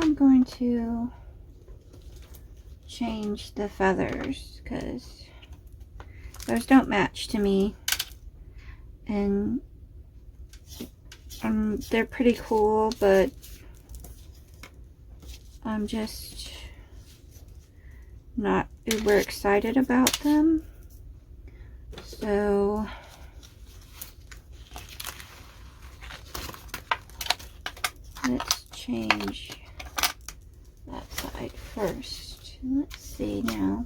I'm going to change the feathers because those don't match to me, and they're pretty cool, but I'm just not uber excited about them. So let's change that side first. Let's see now.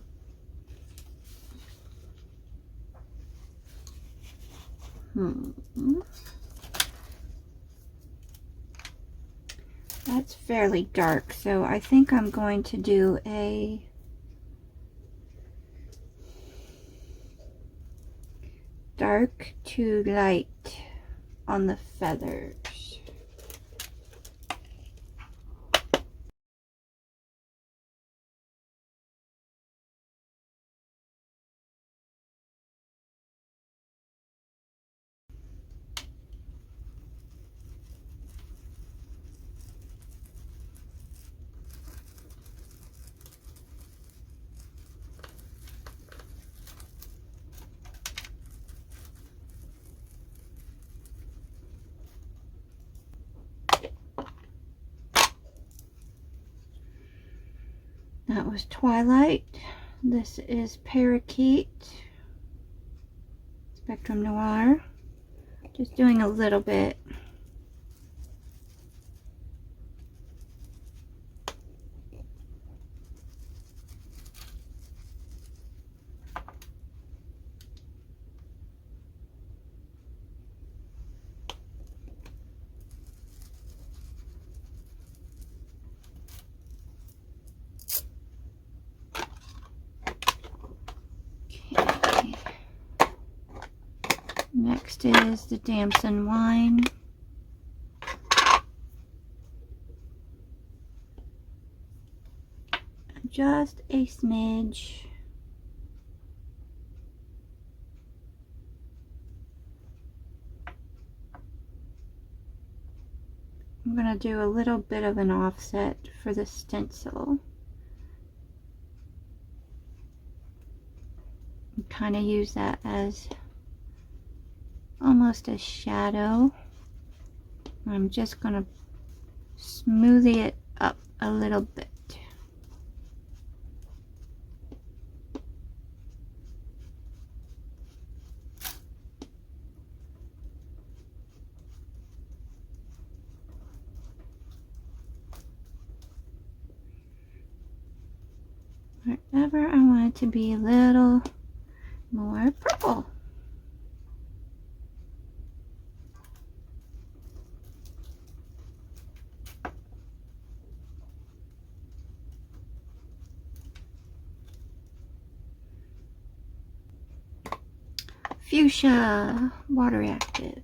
That's fairly dark, so I think I'm going to do a dark to light on the feathers. That was Twilight. This is Parakeet, Spectrum Noir. Just doing a little bit. Next is the Damson Wine. Just a smidge. I'm going to do a little bit of an offset for the stencil. Kind of use that as almost a shadow. I'm just going to smoothie it up a little bit. Wherever I want it to be a little more purple. Fuchsia Water-Reactive.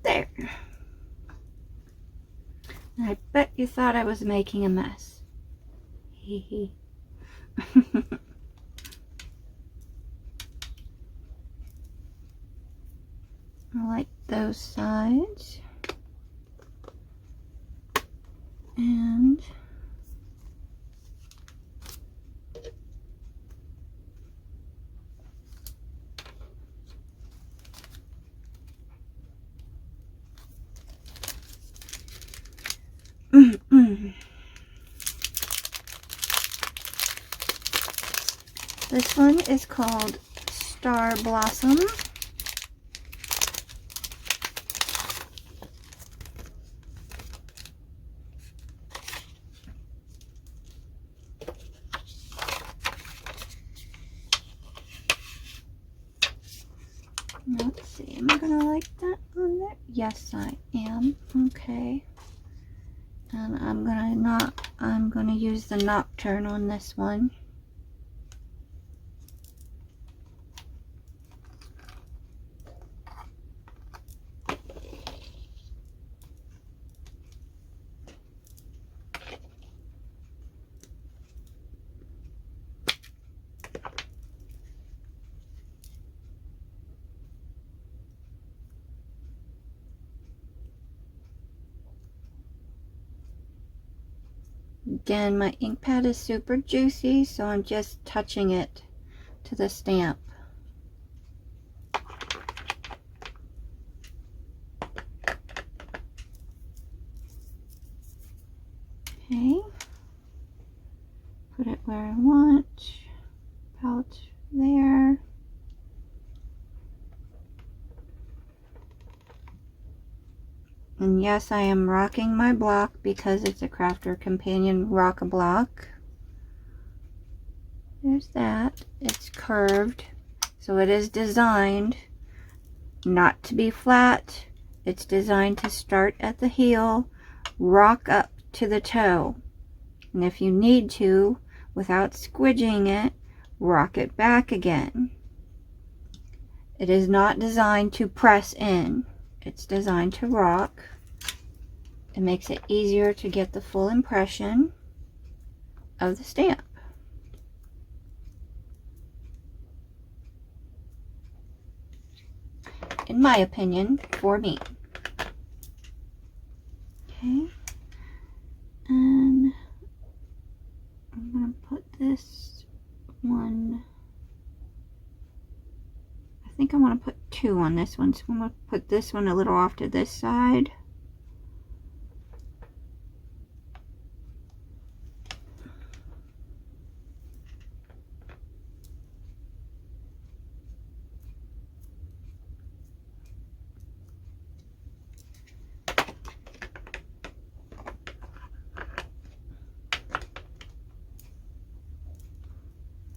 There. I bet you thought I was making a mess. Hee hee. I like those sides. And This one is called Star Blossom. Let's see, am I gonna like that on there? Yes, I am. Okay. And I'm gonna use the Nocturne on this one. Again, my ink pad is super juicy, so I'm just touching it to the stamp. Okay. Put it where I want. About there. And yes, I am rocking my block because it's a Crafter Companion Rock-a-Block. There's that. It's curved, so it is designed not to be flat. It's designed to start at the heel, rock up to the toe. And if you need to, without squidging it, rock it back again. It is not designed to press in. It's designed to rock. It makes it easier to get the full impression of the stamp. In my opinion, for me. Okay. And I'm going to put this one, I think I want to put two on this one. So I'm going to put this one a little off to this side.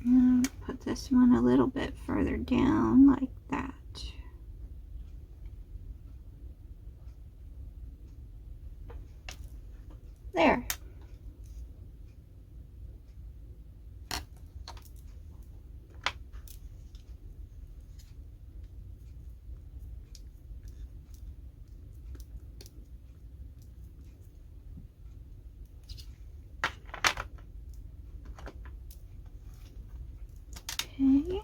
And put this one a little bit further down like that. There. Okay.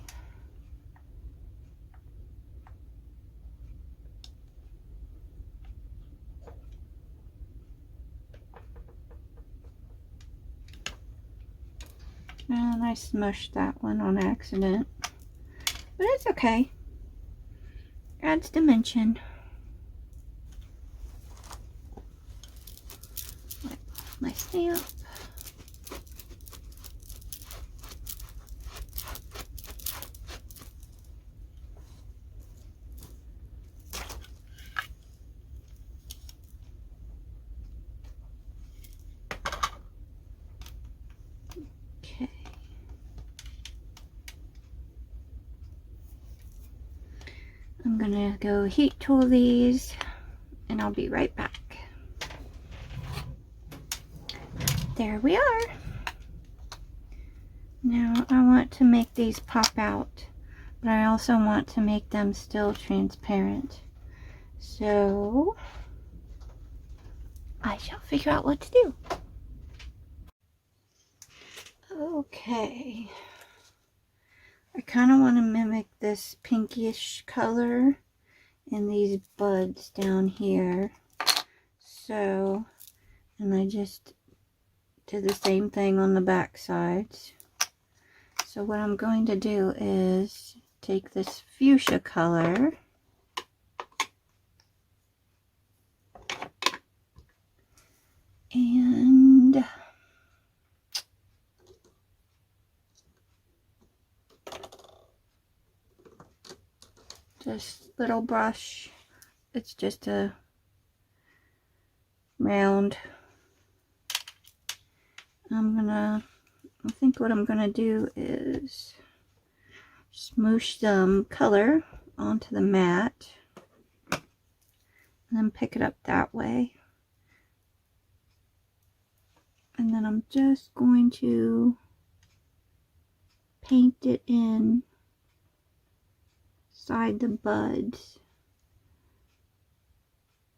And I smushed that one on accident. But it's okay. Adds dimension. Wipe off my stamp. Okay. I'm gonna go heat tool these and I'll be right back. There we are. Now I want to make these pop out, but I also want to make them still transparent. So I shall figure out what to do. Okay. I kind of want to mimic this pinkish color in these buds down here. So, and I just did the same thing on the back sides. So what I'm going to do is take this fuchsia color and this little brush. It's just a round. I think what I'm gonna do is smoosh some color onto the mat and then pick it up that way. And then I'm just going to paint it in inside the buds.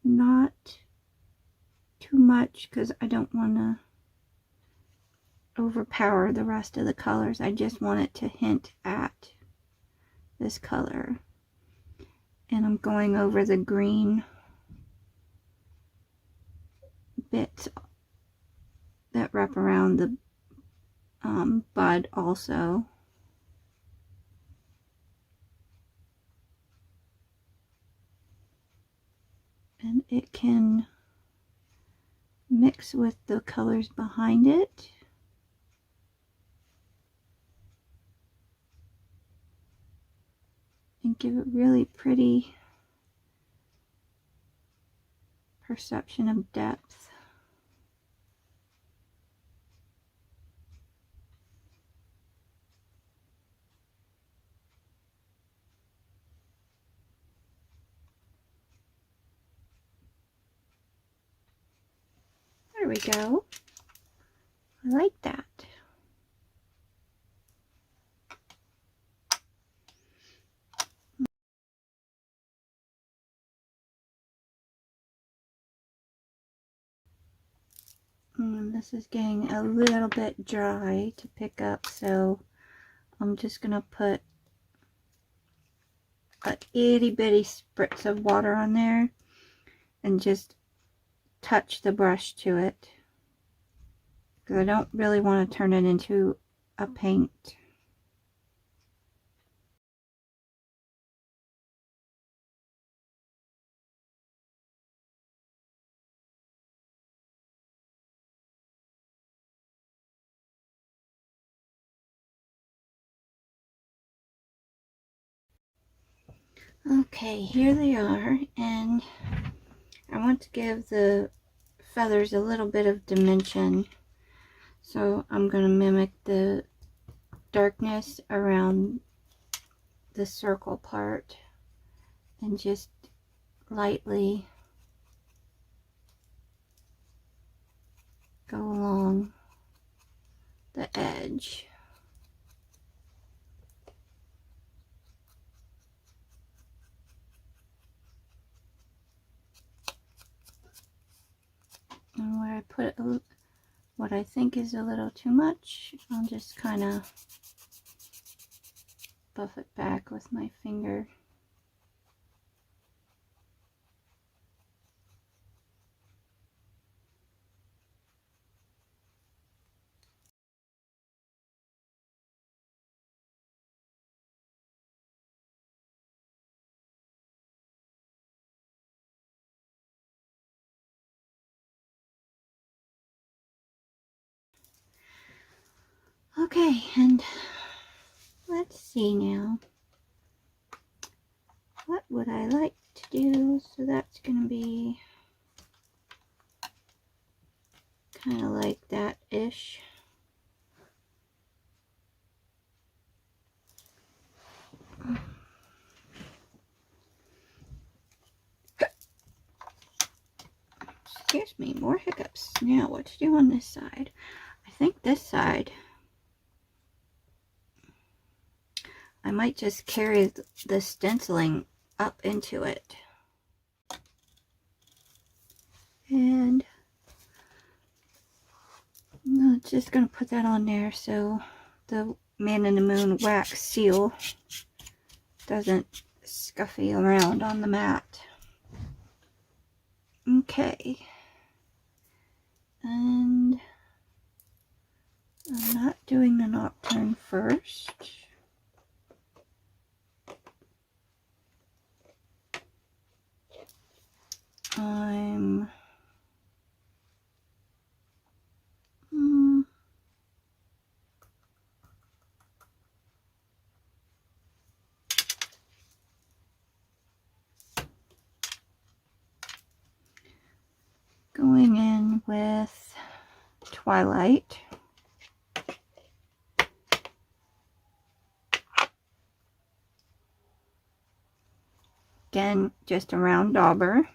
Not too much because I don't want to overpower the rest of the colors. I just want it to hint at this color. And I'm going over the green bits that wrap around the bud also. And it can mix with the colors behind it. And give it really pretty perception of depth. There we go. I like that. And this is getting a little bit dry to pick up, so I'm just going to put a itty bitty spritz of water on there and just touch the brush to it, because I don't really want to turn it into a paint. Okay, here they are, and I want to give the feathers a little bit of dimension, so I'm going to mimic the darkness around the circle part and just lightly go along the edge. And where I put what I think is a little too much, I'll just kind of buff it back with my finger. Okay, and let's see now. What would I like to do? So that's going to be kind of like that-ish. Excuse me, more hiccups. Now, what to do on this side? I think this side, I might just carry the stenciling up into it. And I'm just going to put that on there so the Man in the Moon wax seal doesn't scuffy around on the mat. Okay. And I'm not doing the nocturne first. I'm with Twilight. Again, just a round dauber.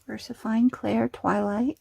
VersaFine Clear Twilight.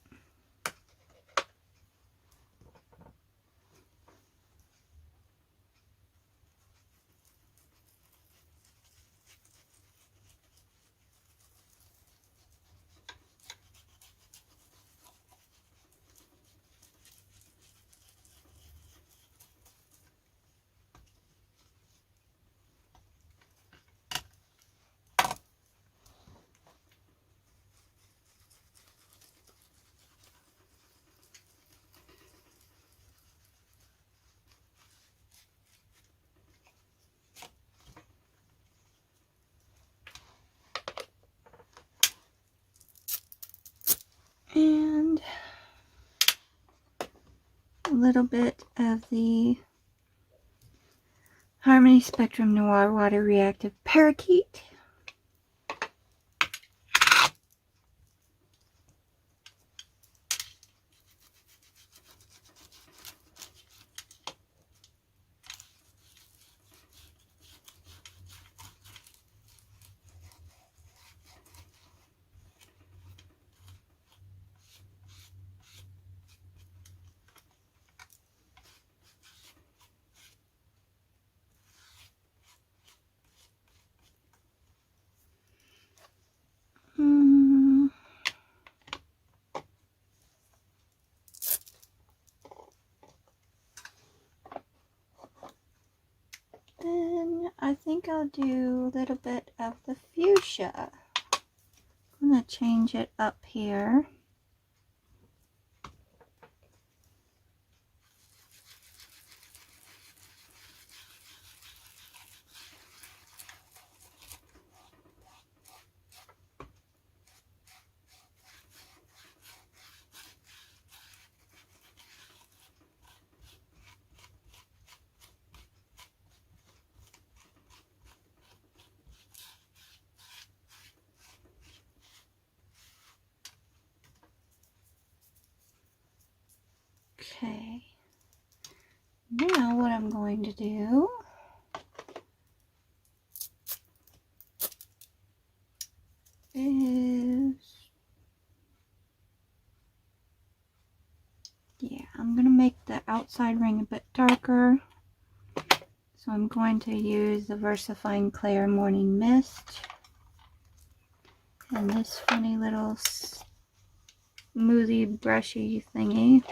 And a little bit of the Harmony Spectrum Noir Water-Reactive Parakeet. Then I think I'll do a little bit of the fuchsia. I'm going to change it up here. Okay, now what I'm going to do is, I'm going to make the outside ring a bit darker. So I'm going to use the VersaFine Clear Morning Mist and this funny little smoothie brushy thingy.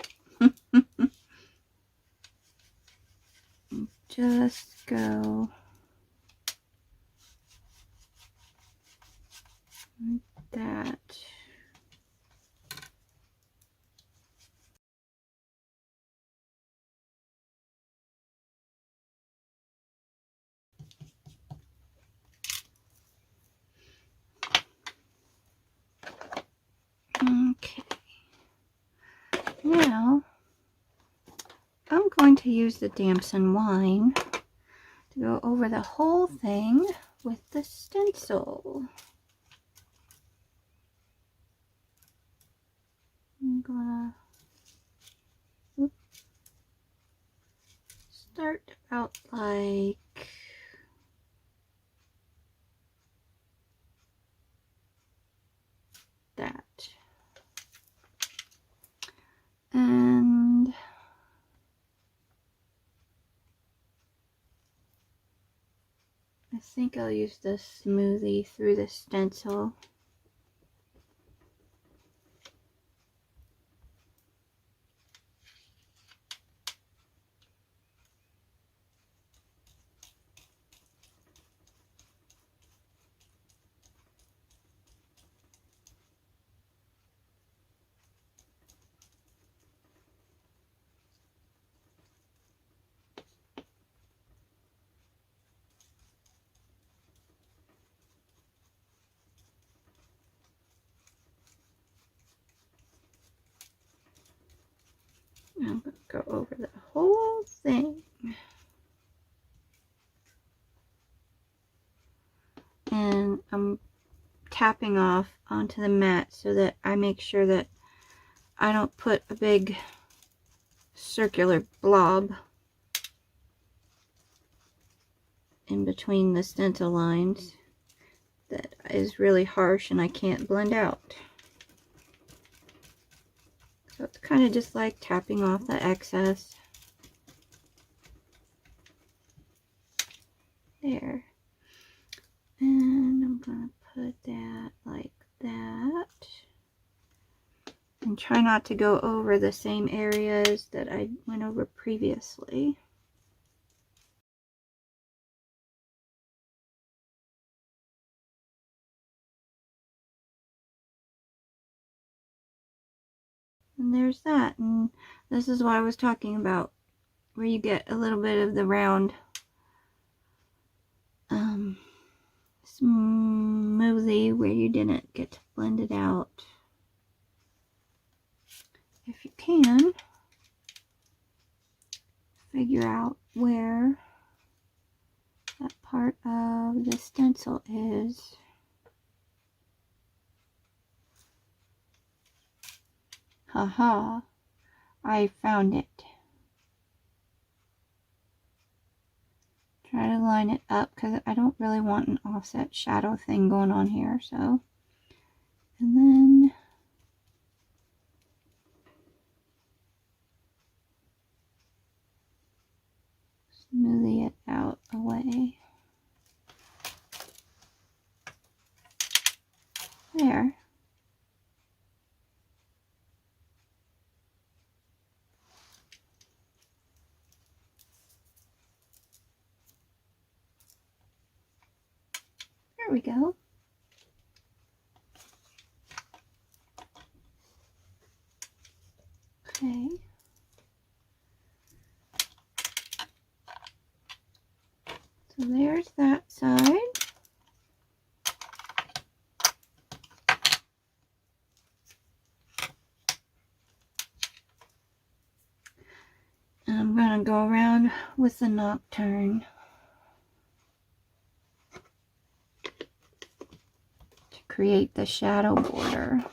Just go like that. Okay. Now I'm going to use the damson wine to go over the whole thing with the stencil. I'm gonna start out like that. And I think I'll use this smoothie through the stencil. I'm going to go over the whole thing. And I'm tapping off onto the mat so that I make sure that I don't put a big circular blob in between the stencil lines that is really harsh and I can't blend out. So it's kind of just like tapping off the excess. There. And I'm going to put that like that. And try not to go over the same areas that I went over previously. And there's that. And this is what I was talking about, where you get a little bit of the round smoothie where you didn't get to blend it out. If you can figure out where that part of the stencil is. Haha, I found it. Try to line it up because I don't really want an offset shadow thing going on here. So, and then smoothie it out away. There. There we go. Okay. So there's that side. And I'm going to go around with the nocturne to create the shadow border.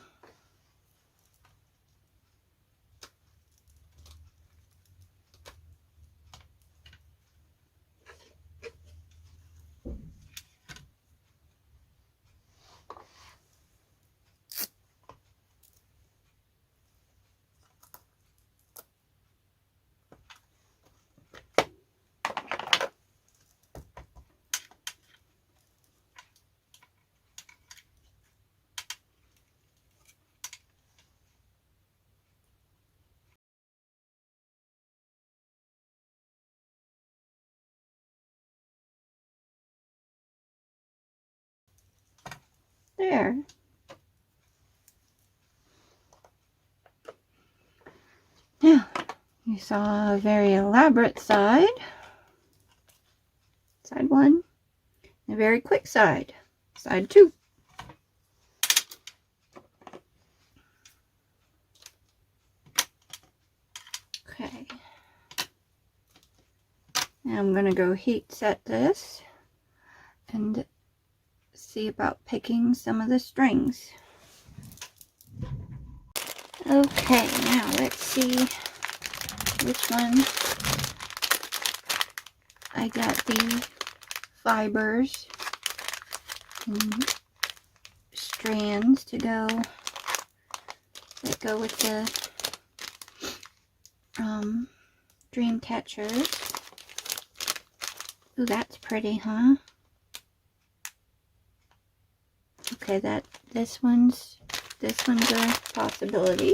There. Now, you saw a very elaborate side. Side one. And a very quick side. Side two. Okay. Now I'm going to go heat set this and see about picking some of the strings. Okay, now let's see which one. I got the fibers and strands to go that go with the dream catchers. Ooh, that's pretty, huh? Okay, this one's a possibility.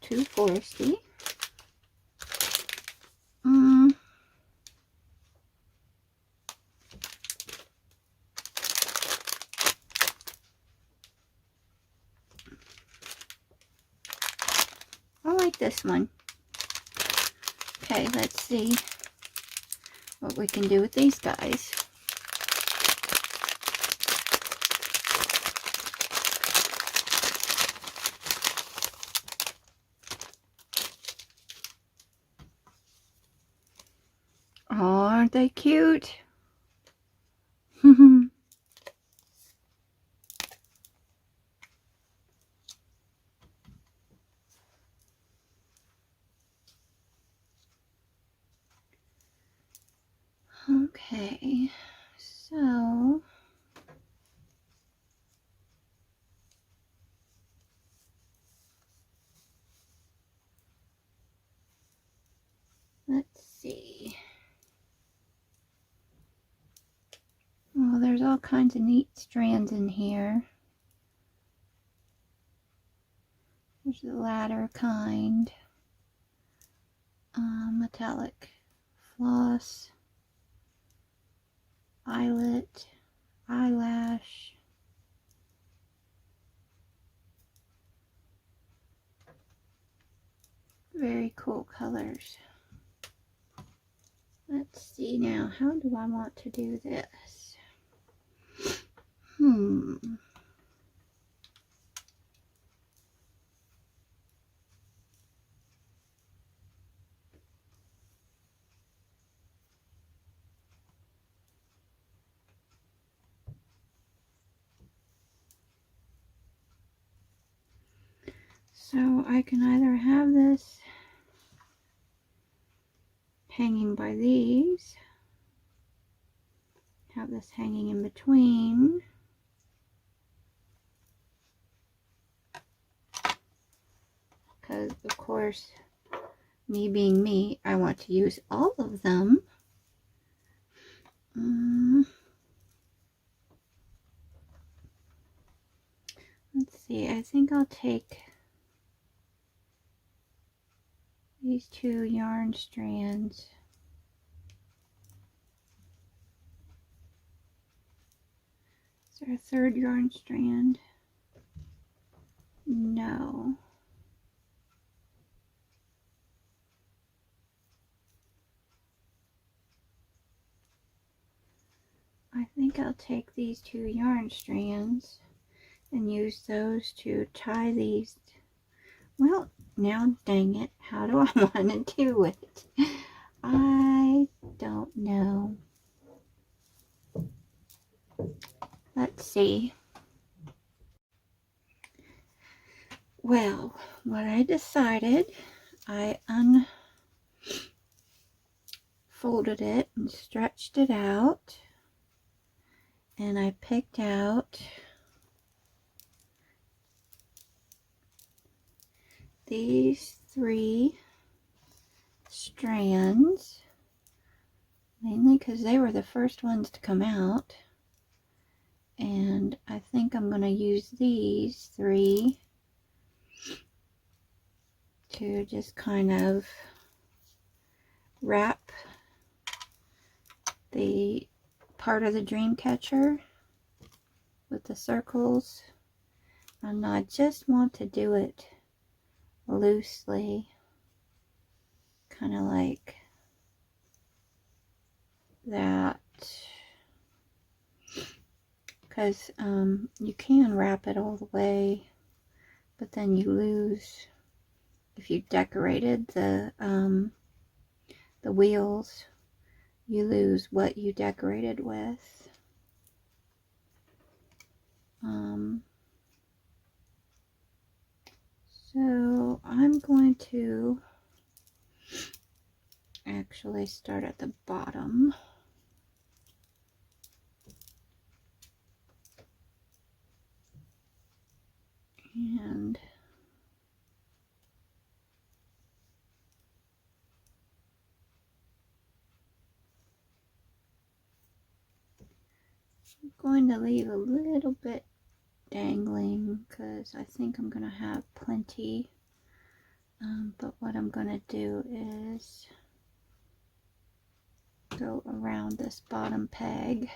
Too foresty. I like this one. Okay, let's see what we can do with these guys. Oh, aren't they cute? Okay, so let's see. Oh, there's all kinds of neat strands in here. There's the latter kind. Metallic floss, eyelet, eyelash. Very cool colors. Let's see now, how do I want to do this? So I can either have this hanging by these, have this hanging in between, because of course, me being me, I want to use all of them. Let's see, I think I'll take these 2 yarn strands. Is there a 3rd yarn strand? No. I think I'll take these 2 yarn strands and use those to tie these. Well, now dang it, how do I want to do it? I don't know. Let's see. Well, what I decided, I unfolded it and stretched it out, and I picked out these 3 strands, mainly because they were the first ones to come out, and I think I'm going to use these 3 to just kind of wrap the part of the dream catcher with the circles, and I just want to do it loosely, kind of like that, because you can wrap it all the way, but then you lose, if you decorated the wheels, you lose what you decorated with. So I'm going to actually start at the bottom. And I'm going to leave a little bit dangling because I think I'm going to have plenty. But what I'm going to do is go around this bottom peg.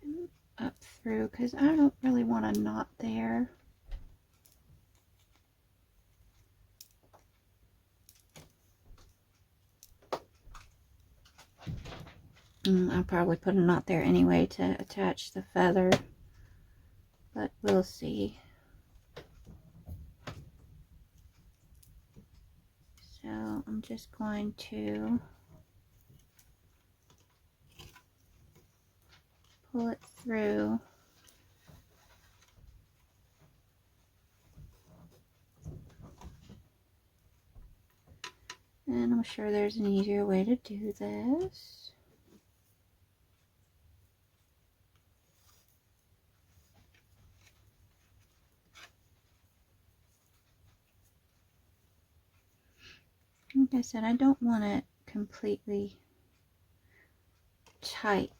And up through, because I don't really want a knot there. I'll probably put a knot there anyway to attach the feather, but we'll see. So I'm just going to pull it through sure there's an easier way to do this. Like I said, I don't want it completely tight.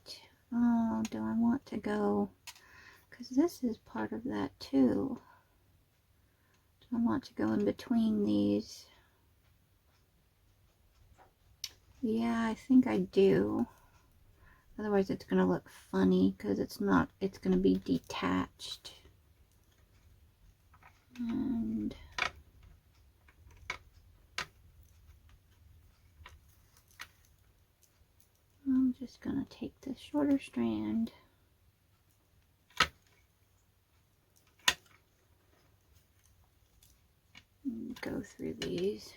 Oh, do I want to go, because this is part of that too. Do I want to go in between these? Yeah, I think I do. Otherwise it's going to look funny because it's not, it's going to be detached. And I'm just going to take the shorter strand and go through these.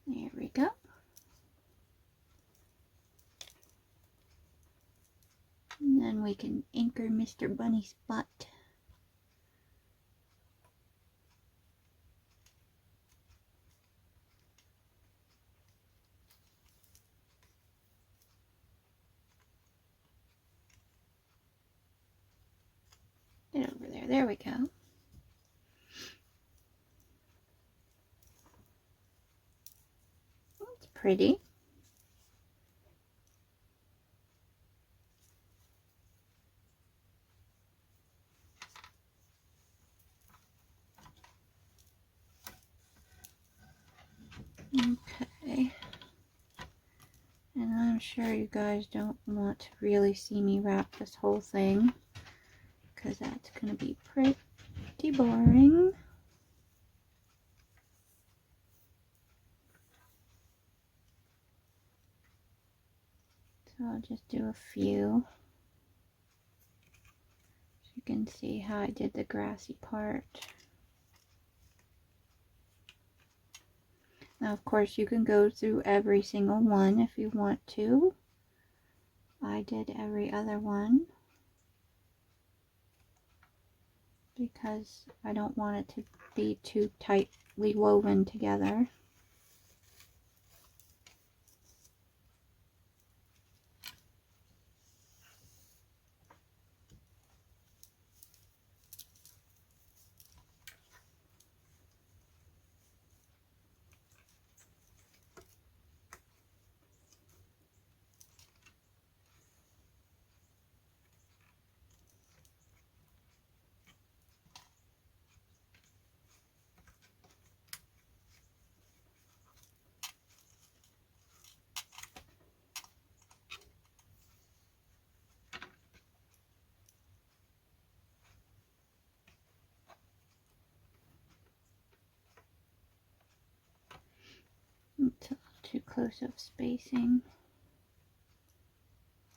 There we go. And then we can anchor Mr. Bunny's butt. Get over there. There we go. That's pretty. Okay. And I'm sure you guys don't want to really see me wrap this whole thing, because that's going to be pretty boring. So I'll just do a few. So you can see how I did the grassy part. Now, of course, you can go through every single one if you want to. I did every other one because I don't want it to be too tightly woven together. It's a little too close of spacing.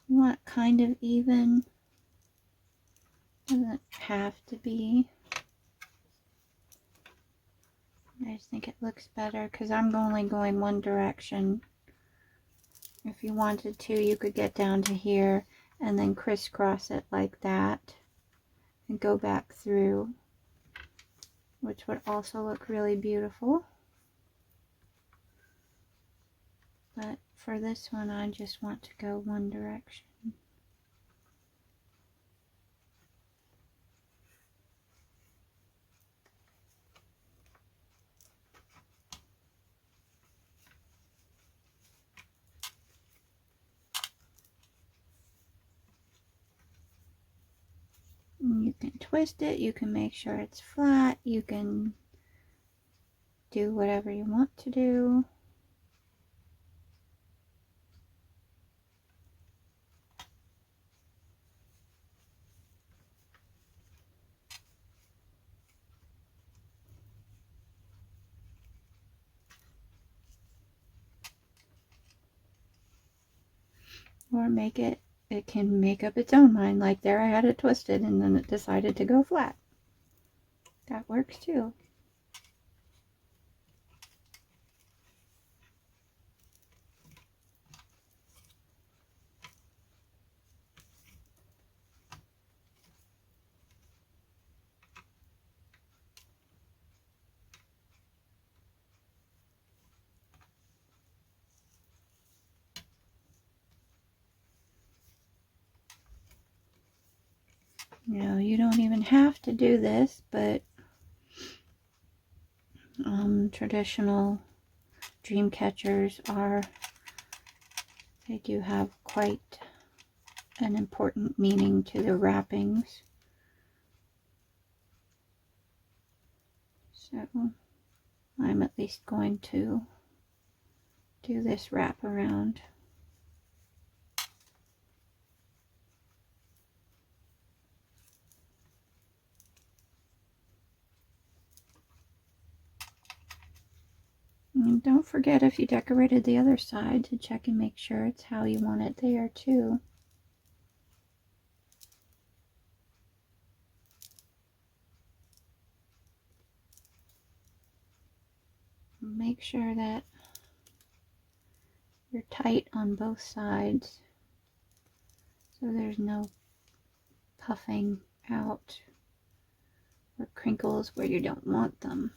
You want it kind of even. Doesn't have to be. I just think it looks better because I'm only going one direction. If you wanted to, you could get down to here and then crisscross it like that and go back through, which would also look really beautiful. But for this one, I just want to go one direction. You can twist it, you can make sure it's flat, you can do whatever you want to do. or it can make up its own mind. Like there I had it twisted and then it decided to go flat. That works too. You know, you don't even have to do this, but traditional dream catchers they do have quite an important meaning to the wrappings. So I'm at least going to do this wrap around. And don't forget, if you decorated the other side, to check and make sure it's how you want it there too. Make sure that you're tight on both sides so there's no puffing out or crinkles where you don't want them.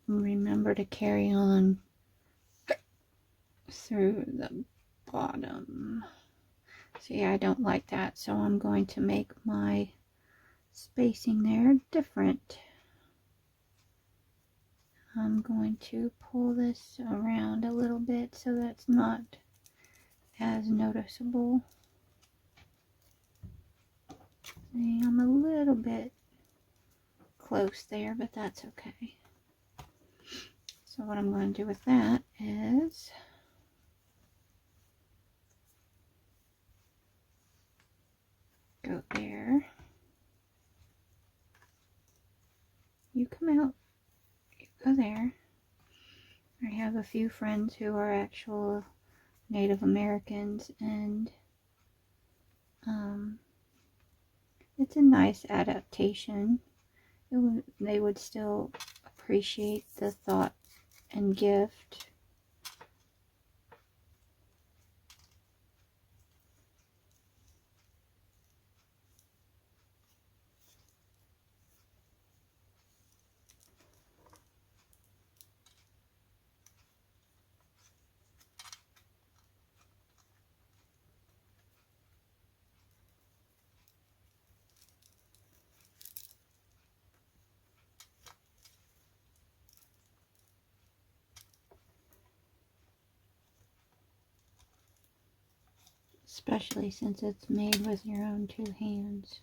Remember to carry on through the bottom. See, I don't like that, so I'm going to make my spacing there different. I'm going to pull this around a little bit so that's not as noticeable. See, I'm a little bit close there, but that's okay. So what I'm going to do with that is go there. You come out. You go there. I have a few friends who are actual Native Americans, and it's a nice adaptation. They would still appreciate the thought and gift. Especially since it's made with your own two hands.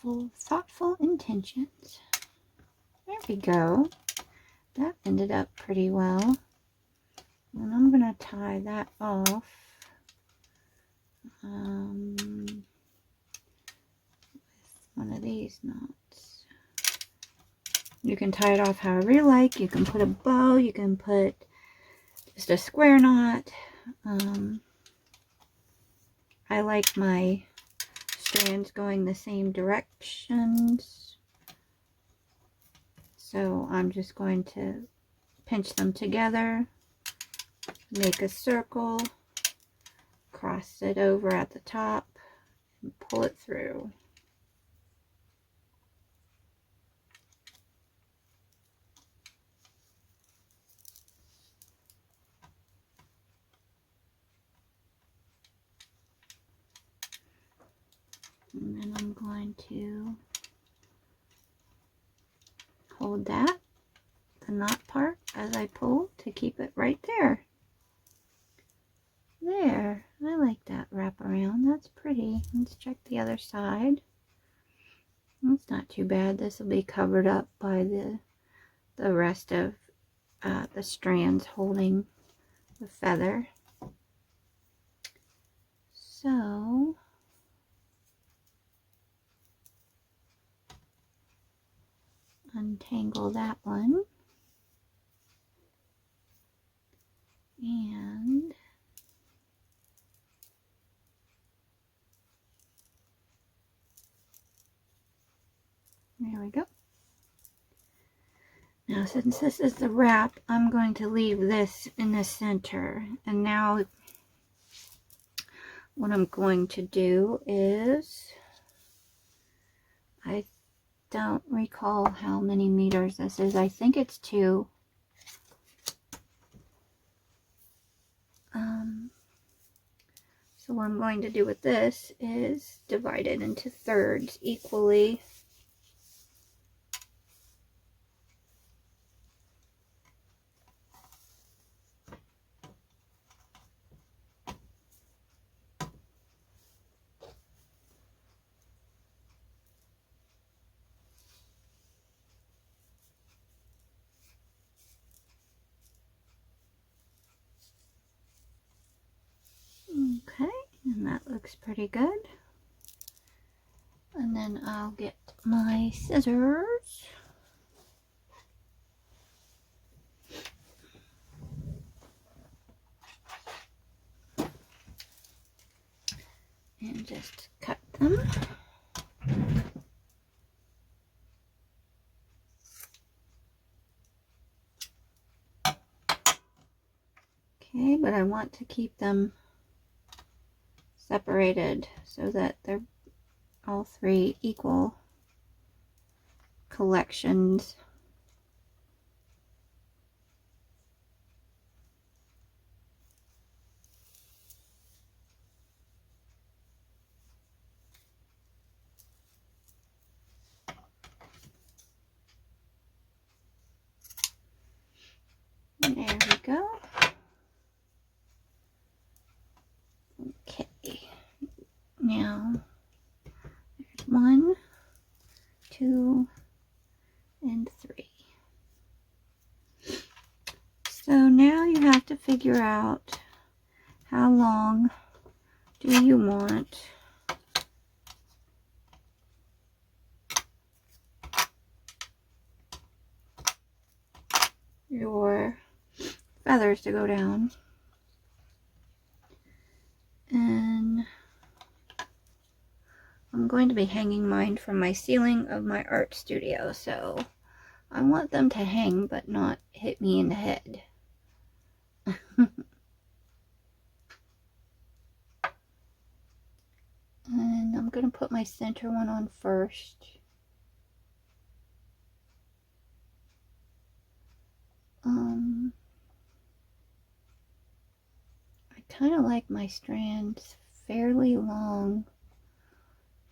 Full of thoughtful intentions. There we go. That ended up pretty well. And I'm going to tie that off with one of these knots. You can tie it off however you like. You can put a bow. You can put just a square knot. I like my strands going the same directions, so I'm just going to pinch them together, make a circle, cross it over at the top, and pull it through. And then I'm going to hold that, the knot part, as I pull to keep it right there. There, I like that wrap around. That's pretty. Let's check the other side. It's not too bad. This will be covered up by the rest of the strands holding the feather. So untangle that one, and there we go. Now, since this is the wrap, I'm going to leave this in the center. And now what I'm going to do is, I don't recall how many meters this is. I think it's 2. So what I'm going to do with this is divide it into thirds equally. Okay, and that looks pretty good. And then I'll get my scissors. And just cut them. Okay, but I want to keep them separated so that they're all 3 equal collections. There we go. Okay, now there's 1, 2, and 3. So now you have to figure out how long do you want your feathers to go down. And I'm going to be hanging mine from my ceiling of my art studio, so I want them to hang but not hit me in the head. And I'm going to put my center one on first. I kind of like my strands fairly long,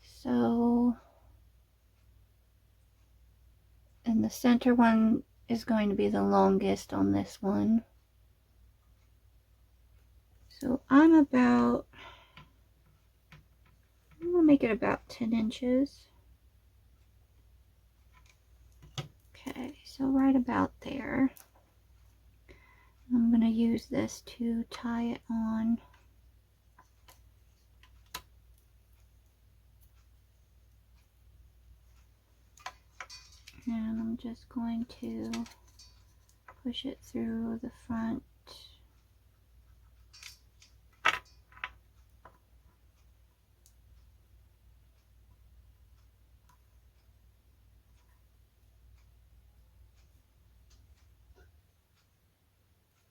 so, and the center one is going to be the longest on this one. So I'm going to make it about 10 inches. Okay, so right about there. I'm going to use this to tie it on. And I'm just going to push it through the front.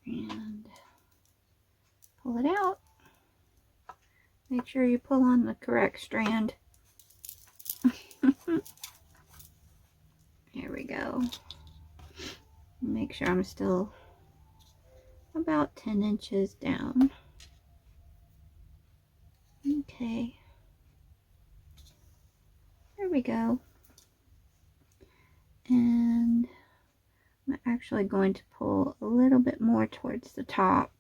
And pull it out. Make sure you pull on the correct strand. Here we go. Make sure I'm still about 10 inches down. Okay. There we go. And I'm actually going to pull a little bit more towards the top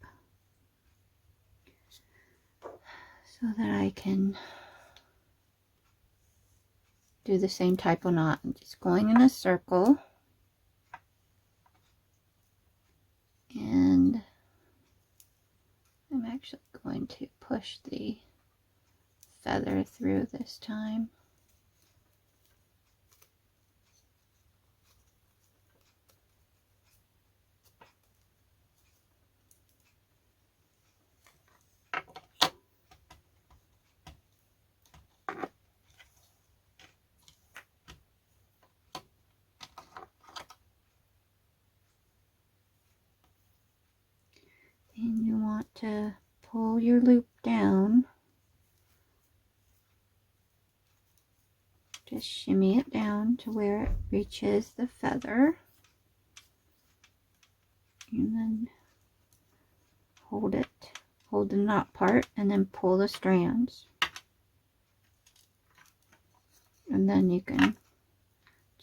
so that I can do the same type of knot. I'm just going in a circle, and I'm actually going to push the feather through this time. And you want to pull your loop down. Just shimmy it down to where it reaches the feather. And then hold the knot part, and then pull the strands. And then you can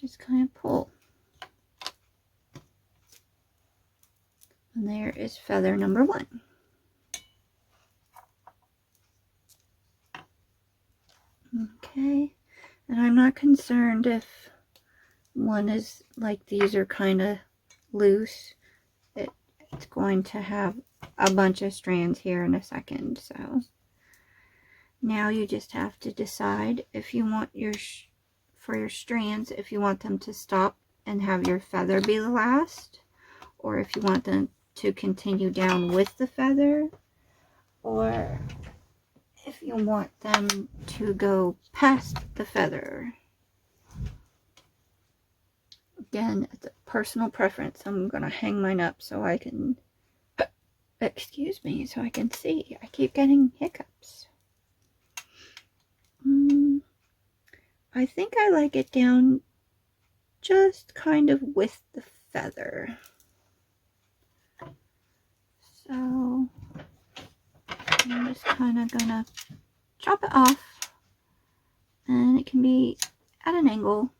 just kind of pull. And there is feather number 1. Okay, and I'm not concerned if one is like these are kind of loose. It's going to have a bunch of strands here in a second. So now you just have to decide if you want for your strands, if you want them to stop and have your feather be the last, or if you want them to continue down with the feather, or if you want them to go past the feather. Again, it's a personal preference. I'm gonna hang mine up so I can, excuse me, so I can see. I keep getting hiccups. I think I like it down just kind of with the feather. So I'm just kind of gonna chop it off, and it can be at an angle.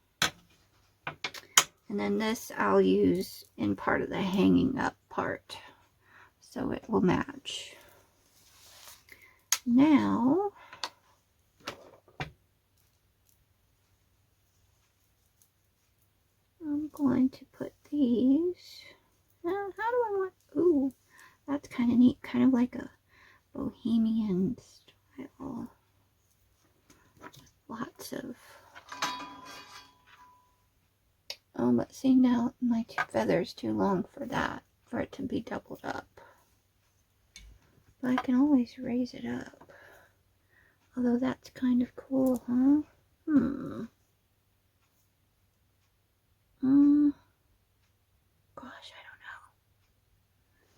And then this I'll use in part of the hanging up part, so it will match. Now I'm going to put these, how do I want, ooh, that's kind of neat, kind of like a bohemian style. Lots of, oh, but see, now my feather's too long for that, for it to be doubled up. But I can always raise it up. Although that's kind of cool, huh? Gosh, I don't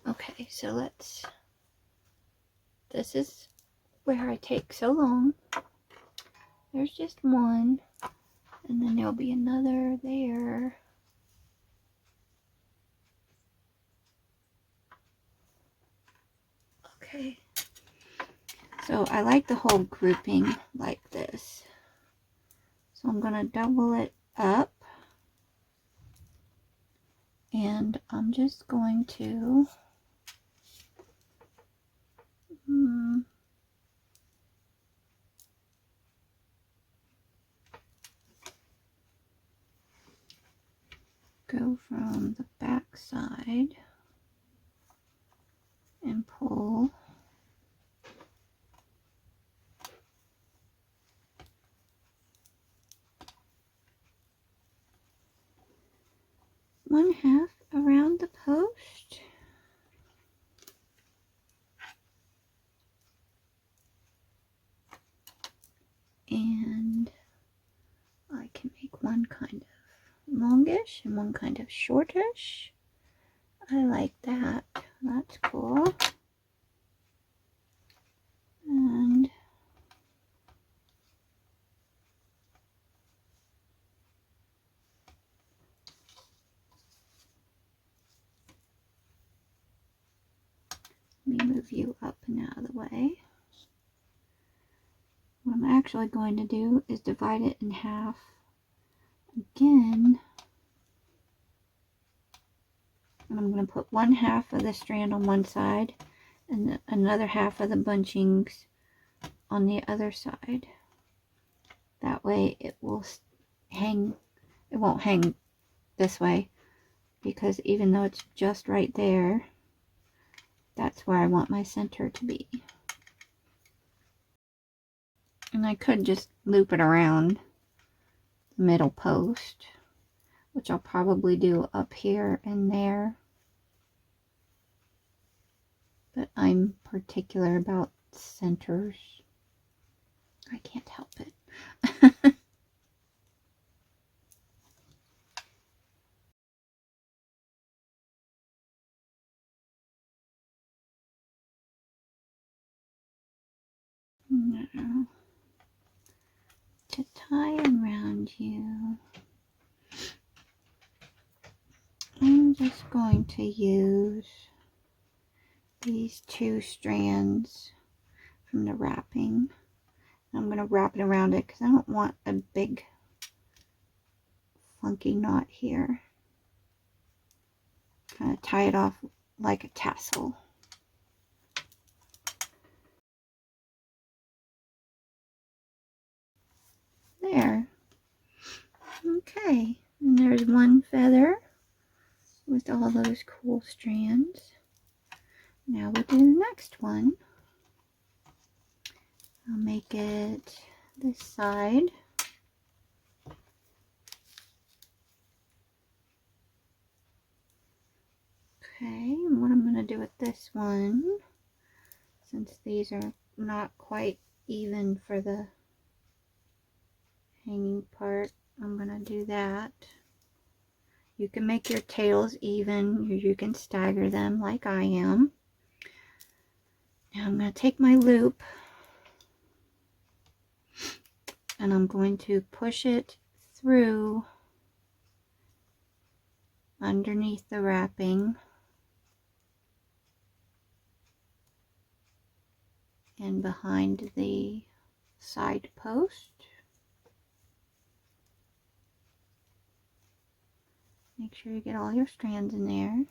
know. Okay, so this is where I take so long. There's just one, and then there'll be another there. Okay, so I like the whole grouping like this. So I'm gonna double it up, and I'm just going to go from the back side and pull one half around the post. And I can make one kind of longish and one kind of shortish. I like that. That's cool. And let me move you up and out of the way. What I'm actually going to do is divide it in half again. And I'm going to put one half of the strand on one side and another half of the bunchings on the other side. That way it will hang, it won't hang this way, because even though it's just right there, that's where I want my center to be. And I could just loop it around the middle post, which I'll probably do up here and there. But I'm particular about centers. I can't help it. Now, to tie around you, I'm just going to use these 2 strands from the wrapping. I'm going to wrap it around it because I don't want a big funky knot here. Kind of tie it off like a tassel. There. Okay, and there's one feather with all those cool strands. Now we'll do the next one. I'll make it this side. Okay, and what I'm going to do with this one, since these are not quite even for the hanging part, I'm going to do that. You can make your tails even, or you can stagger them like I am. Now I'm going to take my loop and I'm going to push it through underneath the wrapping and behind the side post. Make sure you get all your strands in there.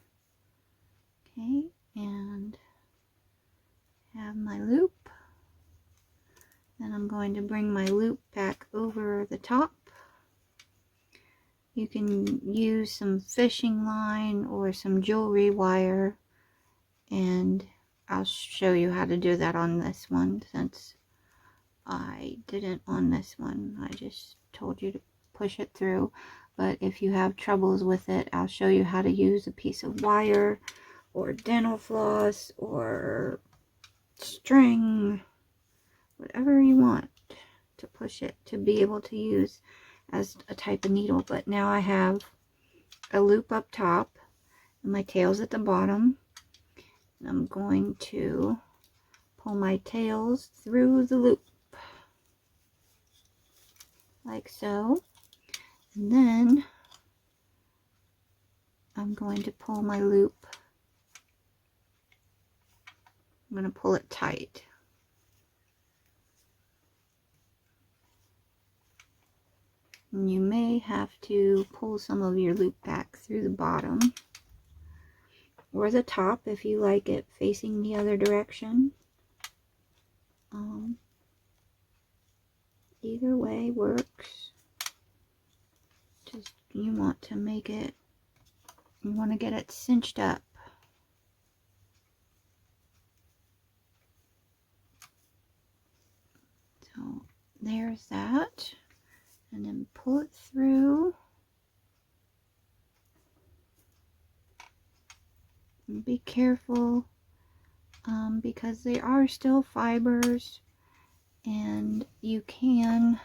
Okay, and have my loop. Then I'm going to bring my loop back over the top. You can use some fishing line or some jewelry wire, and I'll show you how to do that on this one, since I didn't on this one. I just told you to push it through. But if you have troubles with it, I'll show you how to use a piece of wire or dental floss or string, whatever you want to push it to be able to use as a type of needle. But now I have a loop up top and my tails at the bottom. And I'm going to pull my tails through the loop like so. And then I'm going to pull my loop. I'm going to pull it tight. And you may have to pull some of your loop back through the bottom or the top if you like it facing the other direction. Either way works. Just you want to make it, you want to get it cinched up. So there's that. And then pull it through. And be careful because they are still fibers, and you can,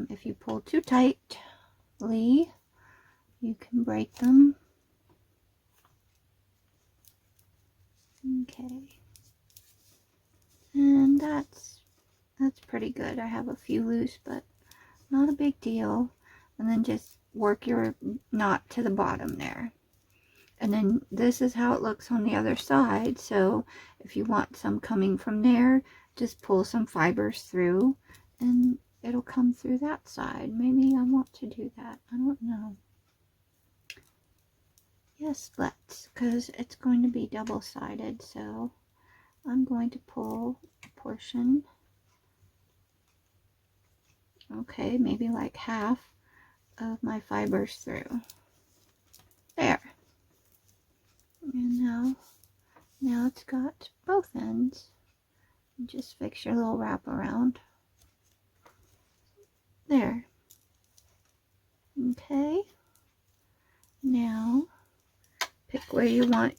if you pull too tightly, you can break them. Okay. And that's pretty good. I have a few loose, but not a big deal. And then just work your knot to the bottom there. And then this is how it looks on the other side. So if you want some coming from there, just pull some fibers through and it'll come through that side. Maybe I want to do that. I don't know. Yes, let's, because it's going to be double-sided. So I'm going to pull a portion. Okay, maybe like half of my fibers through. There. And now it's got both ends. Just fix your little wrap around. There. Okay. Now, pick where you want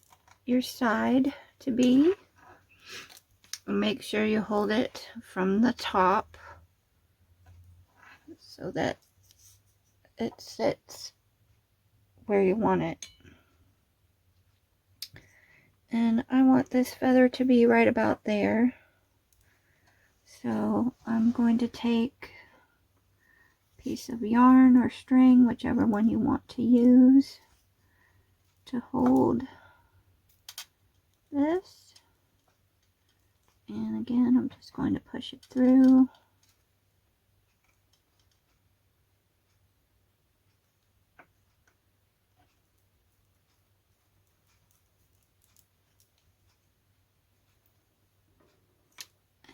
your side to be. Make sure you hold it from the top so that it sits where you want it. And I want this feather to be right about there. So I'm going to take a piece of yarn or string, whichever one you want to use, to hold this. And again, I'm just going to push it through.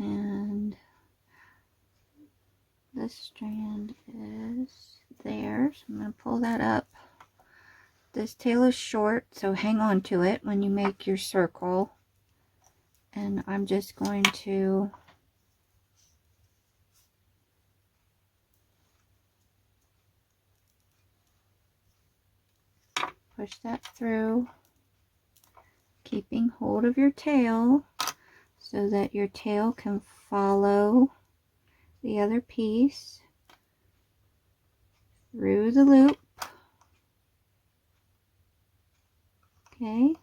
And this strand is there, so I'm going to pull that up. This tail is short, so hang on to it when you make your circle. And I'm just going to push that through, keeping hold of your tail so that your tail can follow the other piece through the loop. Okay,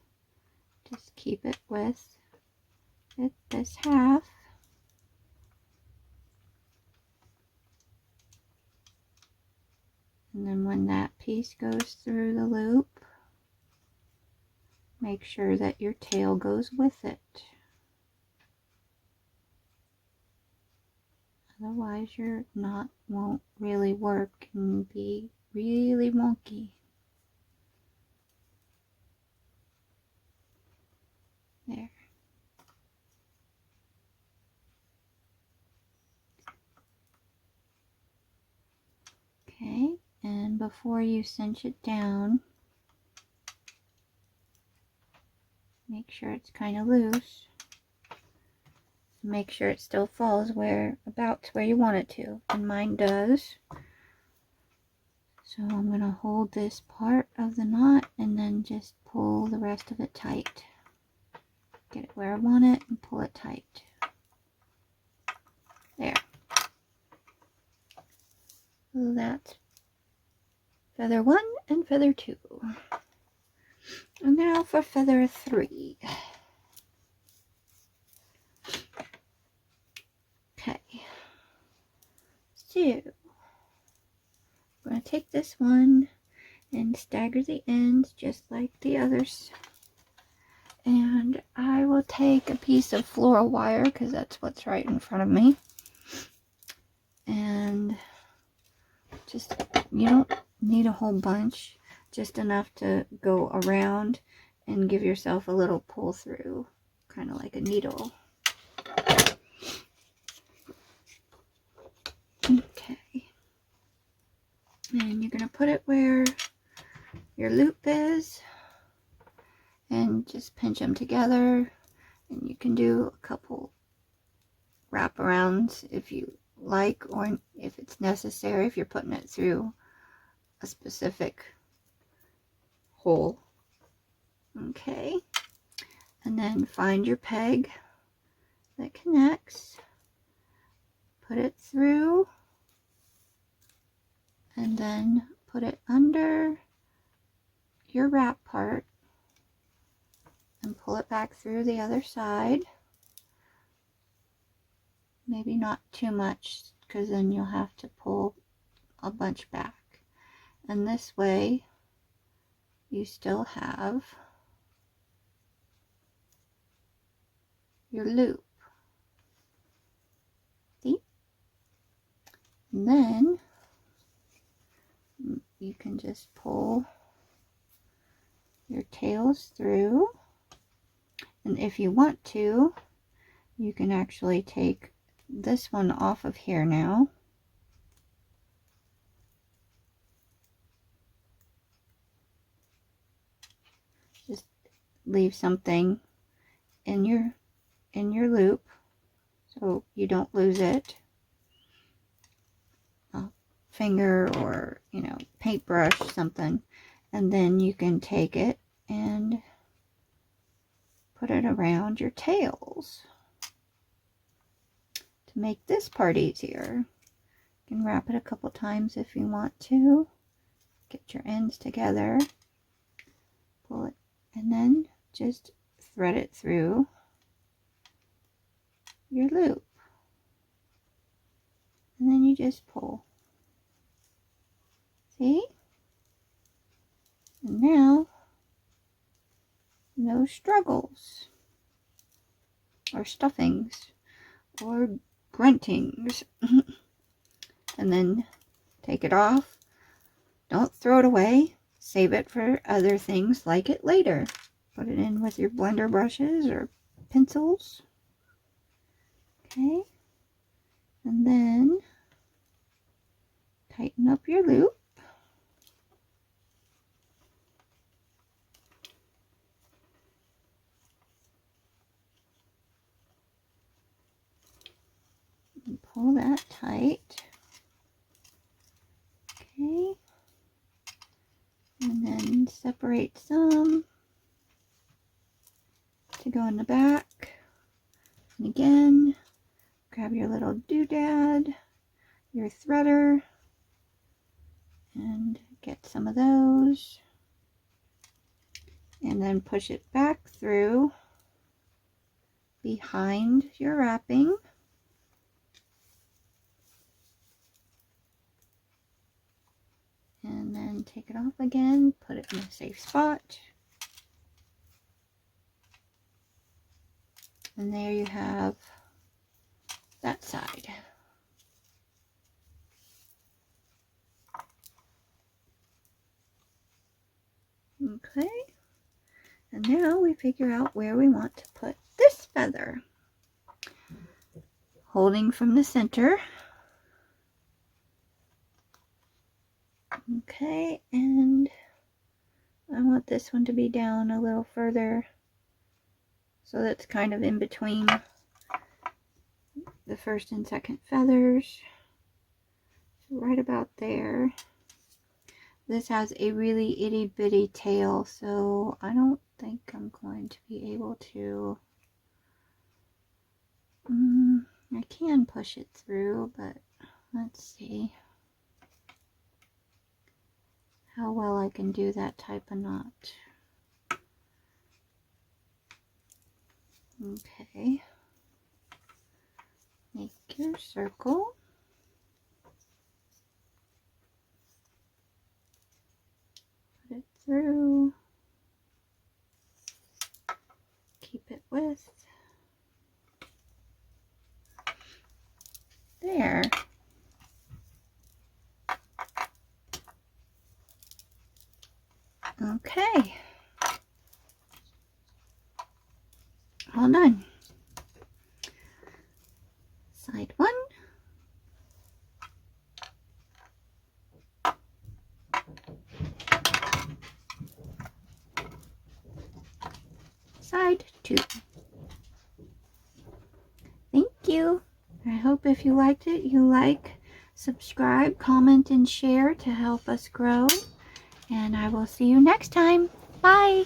just keep it with this half. And then when that piece goes through the loop, make sure that your tail goes with it. Otherwise your knot won't really work and be really wonky. There. Okay, and before you cinch it down, make sure it's kind of loose. Make sure it still falls about where you want it to, and mine does. So I'm going to hold this part of the knot and then just pull the rest of it tight. Get it where I want it and pull it tight. There. So that's feather 1 and feather 2. And now for feather 3. Okay. So, I'm going to take this one and stagger the ends just like the others. And I will take a piece of floral wire because that's what's right in front of me. And just, you don't need a whole bunch, just enough to go around and give yourself a little pull through, kind of like a needle. Okay. And you're going to put it where your loop is and just pinch them together. And you can do a couple wraparounds if you like, or if it's necessary, if you're putting it through a specific hole. Okay. And then find your peg that connects. Put it through. And then put it under your wrap part and pull it back through the other side. Maybe not too much, because then you'll have to pull a bunch back. And this way you still have your loop. See? And then you can just pull your tails through, and if you want to, you can actually take this one off of here now. Just leave something in your loop so you don't lose it. A finger or, you know, paintbrush, something, and then you can take it and put it around your tails to make this part easier. You can wrap it a couple times if you want to. Get your ends together, pull it, and then just thread it through your loop. And then you just pull. See? And now, no struggles, or stuffings, or gruntings. And then take it off. Don't throw it away. Save it for other things, like it later. Put it in with your blender brushes or pencils. Okay. And then tighten up your loop. And pull that tight. Okay. And then separate some to go in the back. And again, grab your little doodad, your threader, and get some of those. And then push it back through behind your wrapping. And then take it off again, put it in a safe spot. And there you have that side. Okay. And now we figure out where we want to put this feather. Holding from the center. Okay, and I want this one to be down a little further, so that's kind of in between the first and second feathers. So right about there. This has a really itty bitty tail, so I don't think I'm going to be able to. I can push it through, but let's see how well I can do that type of knot. Okay. Make your circle. Put it through. Keep it with. There. Okay. All done. Side one. Side two. Thank you. I hope if you liked it, you like, subscribe, comment, and share to help us grow. And I will see you next time. Bye.